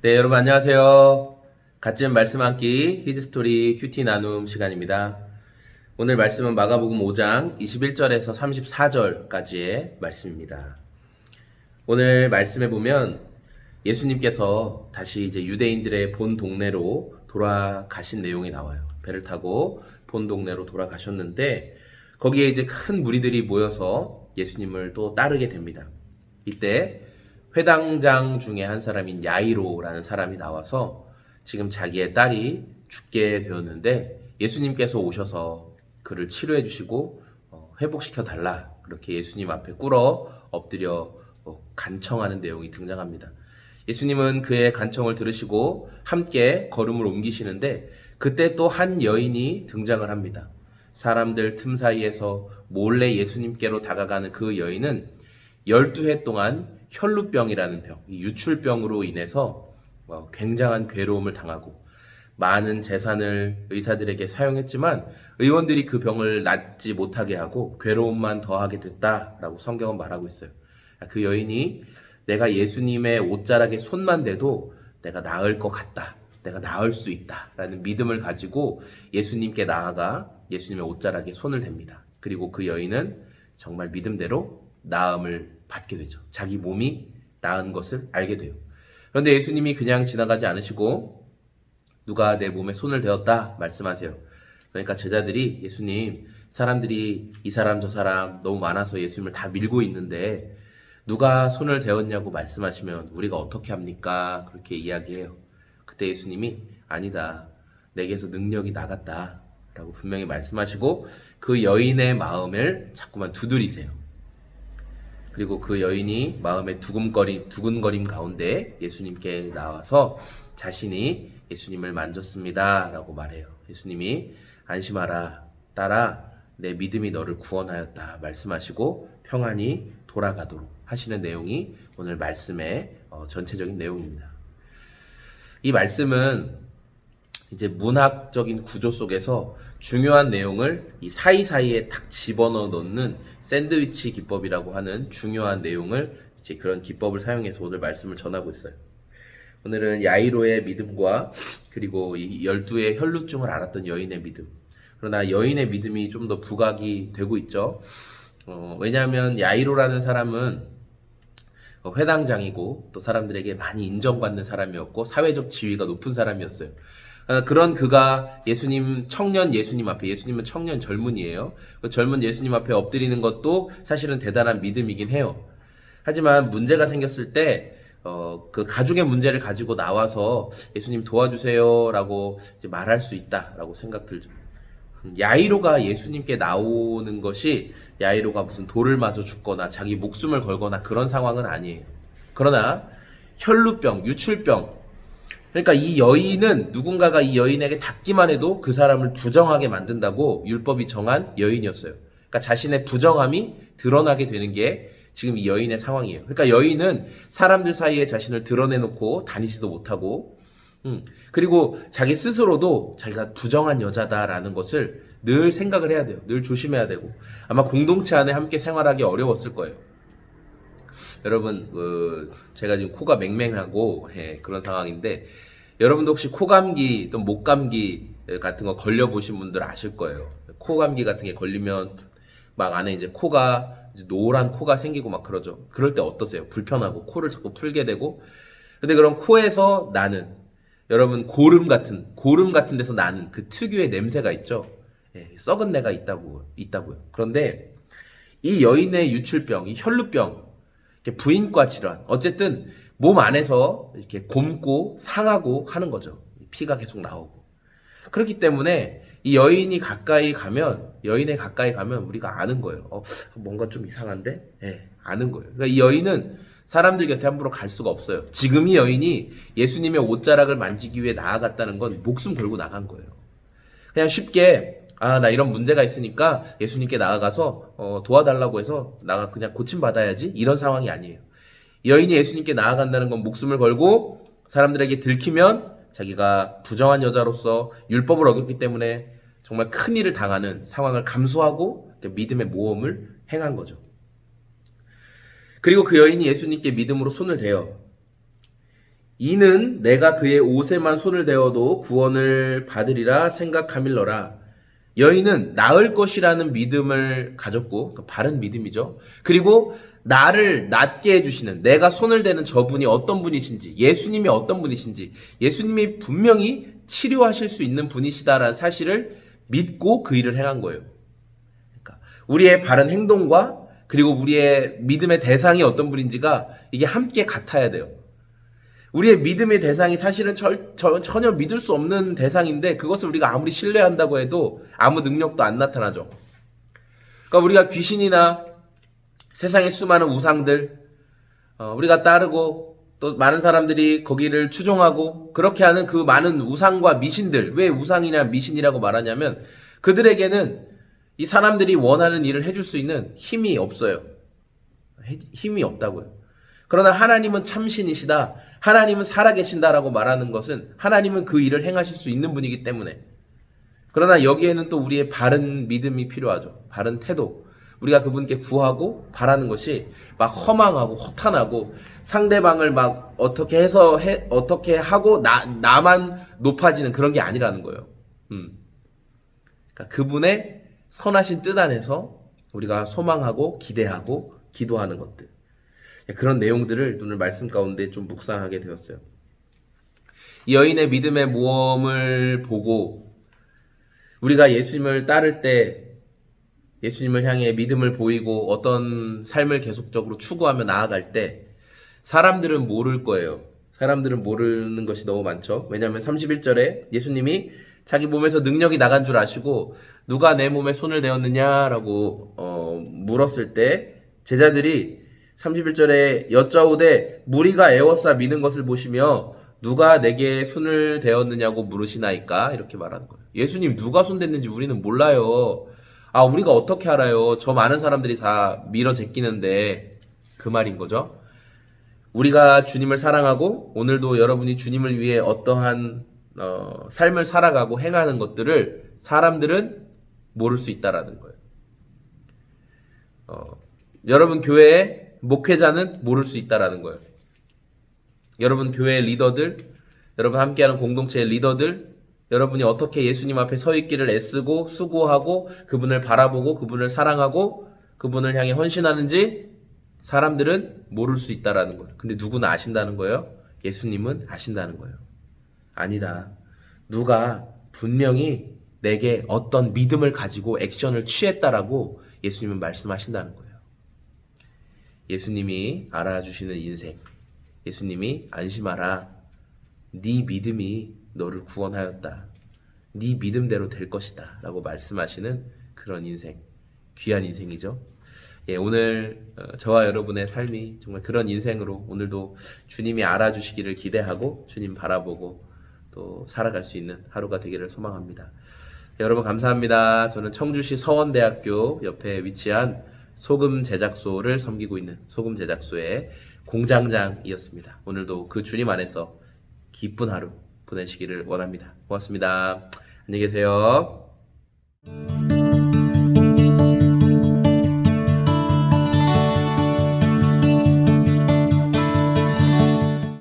네, 여러분 안녕하세요. 같은 말씀 함기 히즈스토리 큐티 나눔 시간입니다. 오늘 말씀은 마가복음 5장 21절에서 34절까지의 말씀입니다. 오늘 말씀에 보면 예수님께서 다시 이제 유대인들의 본 동네로 돌아가신 내용이 나와요. 배를 타고 본 동네로 돌아가셨는데 거기에 이제 큰 무리들이 모여서 예수님을 또 따르게 됩니다. 이때 회당장 중에 한 사람인 야이로라는 사람이 나와서 지금 자기의 딸이 죽게 되었는데 예수님께서 오셔서 그를 치료해 주시고 회복시켜 달라, 그렇게 예수님 앞에 꿇어 엎드려 간청하는 내용이 등장합니다. 예수님은 그의 간청을 들으시고 함께 걸음을 옮기시는데 그때 또 한 여인이 등장을 합니다. 사람들 틈 사이에서 몰래 예수님께로 다가가는 그 여인은 12해 동안 혈루병이라는 병, 유출병으로 인해서 굉장한 괴로움을 당하고 많은 재산을 의사들에게 사용했지만 의원들이 그 병을 낫지 못하게 하고 괴로움만 더하게 됐다라고 성경은 말하고 있어요. 그 여인이 내가 예수님의 옷자락에 손만 대도 내가 나을 것 같다, 내가 나을 수 있다 라는 믿음을 가지고 예수님께 나아가 예수님의 옷자락에 손을 댑니다. 그리고 그 여인은 정말 믿음대로 나음을 받게 되죠. 자기 몸이 나은 것을 알게 돼요. 그런데 예수님이 그냥 지나가지 않으시고 누가 내 몸에 손을 대었다 말씀하세요. 그러니까 제자들이 예수님, 사람들이 이 사람 저 사람 너무 많아서 예수님을 다 밀고 있는데 누가 손을 대었냐고 말씀하시면 우리가 어떻게 합니까? 그렇게 이야기해요. 그때 예수님이 아니다, 내게서 능력이 나갔다 라고 분명히 말씀하시고 그 여인의 마음을 자꾸만 두드리세요. 그리고 그 여인이 마음의 두근거림 가운데 예수님께 나와서 자신이 예수님을 만졌습니다 라고 말해요. 예수님이 안심하라 딸아, 내 믿음이 너를 구원하였다 말씀하시고 평안히 돌아가도록 하시는 내용이 오늘 말씀의 전체적인 내용입니다. 이 말씀은 이제 문학적인 구조 속에서 중요한 내용을 이 사이사이에 딱 집어넣어 놓는 샌드위치 기법이라고 하는 중요한 내용을 이제 그런 기법을 사용해서 오늘 말씀을 전하고 있어요. 오늘은 야이로의 믿음과 그리고 이 12의 혈루증을 앓았던 여인의 믿음. 그러나 여인의 믿음이 좀 더 부각이 되고 있죠. 왜냐하면 야이로라는 사람은 회당장이고 또 사람들에게 많이 인정받는 사람이었고 사회적 지위가 높은 사람이었어요. 그런 그가 청년 예수님 앞에, 예수님은 청년 젊은이에요. 그 젊은 예수님 앞에 엎드리는 것도 사실은 대단한 믿음이긴 해요. 하지만 문제가 생겼을 때, 그 가족의 문제를 가지고 나와서 예수님 도와주세요 라고 말할 수 있다라고 생각 들죠. 야이로가 예수님께 나오는 것이 야이로가 무슨 돌을 맞아 죽거나 자기 목숨을 걸거나 그런 상황은 아니에요. 그러나 혈루병, 유출병, 그러니까 이 여인은 누군가가 이 여인에게 닿기만 해도 그 사람을 부정하게 만든다고 율법이 정한 여인이었어요. 그러니까 자신의 부정함이 드러나게 되는 게 지금 이 여인의 상황이에요. 그러니까 여인은 사람들 사이에 자신을 드러내놓고 다니지도 못하고, 그리고 자기 스스로도 자기가 부정한 여자다라는 것을 늘 생각을 해야 돼요. 늘 조심해야 되고, 아마 공동체 안에 함께 생활하기 어려웠을 거예요. 여러분, 제가 지금 코가 맹맹하고 그런 상황인데 여러분도 혹시 코감기 또 목감기 같은 거 걸려보신 분들 아실 거예요. 코감기 같은 게 걸리면 막 안에 이제 코가 이제 노란 코가 생기고 막 그러죠. 그럴 때 어떠세요? 불편하고 코를 자꾸 풀게 되고. 근데 그런 코에서 나는, 여러분 고름 같은 데서 나는 그 특유의 냄새가 있죠. 썩은 내가 있다고요. 그런데 이 여인의 유출병, 이 혈루병, 부인과 질환, 어쨌든 몸 안에서 이렇게 곪고 상하고 하는 거죠. 피가 계속 나오고. 그렇기 때문에 이 여인에 가까이 가면 우리가 아는 거예요. 뭔가 좀 이상한데? 아는 거예요. 그러니까 이 여인은 사람들 곁에 함부로 갈 수가 없어요. 지금 이 여인이 예수님의 옷자락을 만지기 위해 나아갔다는 건 목숨 걸고 나간 거예요. 그냥 쉽게 나 이런 문제가 있으니까 예수님께 나아가서 도와달라고 해서 나가 그냥 고침받아야지, 이런 상황이 아니에요. 여인이 예수님께 나아간다는 건 목숨을 걸고 사람들에게 들키면 자기가 부정한 여자로서 율법을 어겼기 때문에 정말 큰 일을 당하는 상황을 감수하고 믿음의 모험을 행한 거죠. 그리고 그 여인이 예수님께 믿음으로 손을 대요. 이는 내가 그의 옷에만 손을 대어도 구원을 받으리라 생각함일러라. 여인은 나을 것이라는 믿음을 가졌고, 그러니까 바른 믿음이죠. 그리고 나를 낫게 해주시는, 내가 손을 대는 저분이 어떤 분이신지, 예수님이 어떤 분이신지, 예수님이 분명히 치료하실 수 있는 분이시다라는 사실을 믿고 그 일을 행한 거예요. 그러니까 우리의 바른 행동과 그리고 우리의 믿음의 대상이 어떤 분인지가 이게 함께 같아야 돼요. 우리의 믿음의 대상이 사실은 전혀 믿을 수 없는 대상인데 그것을 우리가 아무리 신뢰한다고 해도 아무 능력도 안 나타나죠. 그러니까 우리가 귀신이나 세상의 수많은 우상들 우리가 따르고 또 많은 사람들이 거기를 추종하고 그렇게 하는 그 많은 우상과 미신들, 왜 우상이나 미신이라고 말하냐면 그들에게는 이 사람들이 원하는 일을 해줄 수 있는 힘이 없어요. 힘이 없다고요. 그러나 하나님은 참신이시다, 하나님은 살아계신다라고 말하는 것은 하나님은 그 일을 행하실 수 있는 분이기 때문에. 그러나 여기에는 또 우리의 바른 믿음이 필요하죠. 바른 태도. 우리가 그분께 구하고 바라는 것이 막 허망하고 허탄하고 상대방을 막 어떻게 해서 어떻게 하고 나만 높아지는 그런 게 아니라는 거예요. 그러니까 그분의 선하신 뜻 안에서 우리가 소망하고 기대하고 기도하는 것들, 그런 내용들을 오늘 말씀 가운데 좀 묵상하게 되었어요. 이 여인의 믿음의 모험을 보고 우리가 예수님을 따를 때 예수님을 향해 믿음을 보이고 어떤 삶을 계속적으로 추구하며 나아갈 때 사람들은 모를 거예요. 사람들은 모르는 것이 너무 많죠. 왜냐하면 31절에 예수님이 자기 몸에서 능력이 나간 줄 아시고 누가 내 몸에 손을 대었느냐라고 물었을 때 제자들이 31절에 여짜오되 무리가 에워싸 미는 것을 보시며 누가 내게 손을 대었느냐고 물으시나이까, 이렇게 말하는 거예요. 예수님, 누가 손 댔는지 우리는 몰라요. 우리가 어떻게 알아요? 저 많은 사람들이 다 밀어 제끼는데, 그 말인 거죠. 우리가 주님을 사랑하고 오늘도 여러분이 주님을 위해 어떠한 삶을 살아가고 행하는 것들을 사람들은 모를 수 있다라는 거예요. 여러분 교회의 목회자는 모를 수 있다라는 거예요. 여러분 교회의 리더들, 여러분 함께하는 공동체의 리더들, 여러분이 어떻게 예수님 앞에 서 있기를 애쓰고 수고하고 그분을 바라보고 그분을 사랑하고 그분을 향해 헌신하는지 사람들은 모를 수 있다라는 거예요. 근데 누구는 아신다는 거예요? 예수님은 아신다는 거예요. 아니다. 누가 분명히 내게 어떤 믿음을 가지고 액션을 취했다라고 예수님은 말씀하신다는 거예요. 예수님이 알아주시는 인생, 예수님이 안심하라, 네 믿음이 너를 구원하였다, 네 믿음대로 될 것이다 라고 말씀하시는 그런 인생, 귀한 인생이죠. 오늘 저와 여러분의 삶이 정말 그런 인생으로 오늘도 주님이 알아주시기를 기대하고 주님 바라보고 또 살아갈 수 있는 하루가 되기를 소망합니다. 여러분 감사합니다. 저는 청주시 서원대학교 옆에 위치한 소금 제작소를 섬기고 있는 소금 제작소의 공장장이었습니다. 오늘도 그 주님 안에서 기쁜 하루 보내시기를 원합니다. 고맙습니다. 안녕히 계세요.